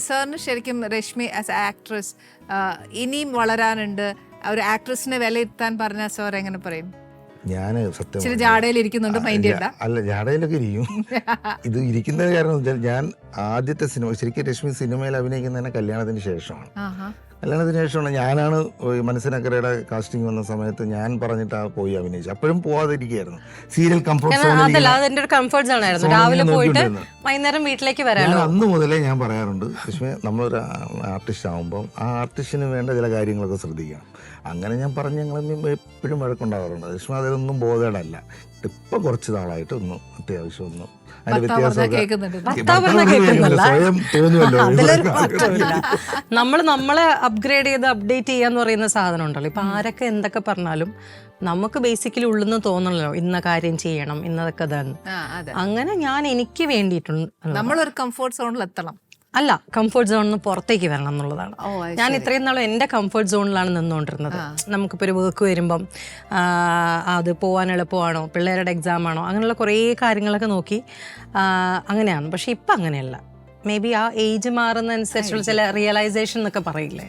സാറിന് ശരിക്കും Rashmi as actress ഇനിയും വളരാനുണ്ട്, ഒരു ആക്ട്രസിനെ വിലയിരുത്താൻ പറഞ്ഞ സാർ എങ്ങനെ പറയും? ഞാൻ സത്യം ഇച്ചിരി ജാടയിൽ ഇരിക്കുന്നുണ്ട്, മൈൻഡ് ചെയ്യണ്ട. അല്ല, ജാടയിലൊക്കെ ഇരിക്കും. ഇത് ഇരിക്കുന്ന കാരണം എന്ന് വെച്ചാൽ ഞാൻ ആദ്യത്തെ സിനിമ ശരിക്കും രശ്മി സിനിമയിൽ അഭിനയിക്കുന്നതിന് കല്യാണത്തിന് ശേഷമാണ്. കല്യാണത്തിന് ശേഷമാണ് ഞാനാണ് മനസ്സിനക്കരയുടെ കാസ്റ്റിംഗ് വന്ന സമയത്ത് ഞാൻ പറഞ്ഞിട്ട് പോയി അഭിനയിച്ചു. അപ്പോഴും പോവാതിരിക്കുകയായിരുന്നു. സീരിയൽ കംഫർട്ട് സോൺ രാവിലെ പോയിട്ട് വൈകുന്നേരം വീട്ടിലേക്ക് വരാം. അന്ന് മുതലേ ഞാൻ പറയാറുണ്ട്, രശ്മി നമ്മളൊരു ആർട്ടിസ്റ്റ് ആകുമ്പോൾ ആ ആർട്ടിസ്റ്റിന് വേണ്ട ചില കാര്യങ്ങളൊക്കെ ശ്രദ്ധിക്കണം. അങ്ങനെ ഞാൻ പറഞ്ഞ് ഞങ്ങൾ എപ്പോഴും വഴക്കുണ്ടാവാറുണ്ട്. രശ്മി അതിലൊന്നും ബോധേടല്ല. ഇപ്പൊ കുറച്ച് നാളായിട്ട് ഒന്നും അത്യാവശ്യം ഒന്നും അതിന്റെ സ്വയം തോന്നുമല്ലോ. നമ്മളെ അപ്ഗ്രേഡ് ചെയ്ത് അപ്ഡേറ്റ് ചെയ്യാന്ന് പറയുന്ന സാധനം ഉണ്ടല്ലോ. ഇപ്പൊ ആരൊക്കെ എന്തൊക്കെ പറഞ്ഞാലും നമുക്ക് ബേസിക്കലി ഉള്ളെന്ന് തോന്നണല്ലോ, ഇന്ന കാര്യം ചെയ്യണം, ഇന്നതൊക്കെ തന്നെ. അങ്ങനെ ഞാൻ എനിക്ക് വേണ്ടിയിട്ടുണ്ട് നമ്മളൊരു കംഫോർട്ട് സോണിൽ എത്തണം. അല്ല, കംഫർട്ട് സോണിൽ നിന്ന് പുറത്തേക്ക് വരണം എന്നുള്ളതാണ്. ഞാൻ ഇത്രയും നാളും എൻ്റെ കംഫർട്ട് സോണിലാണ് നിന്നുകൊണ്ടിരുന്നത്. നമുക്കിപ്പോൾ ഒരു വർക്ക് വരുമ്പം അത് പോകാൻ എളുപ്പമാണോ, പിള്ളേരുടെ എക്സാം ആണോ, അങ്ങനെയുള്ള കുറേ കാര്യങ്ങളൊക്കെ നോക്കി അങ്ങനെയാണ്. പക്ഷെ ഇപ്പം അങ്ങനെയല്ല. മേ ബി ആ ഏജ് മാറുന്നതനുസരിച്ചുള്ള ചില റിയലൈസേഷൻ എന്നൊക്കെ പറയില്ലേ.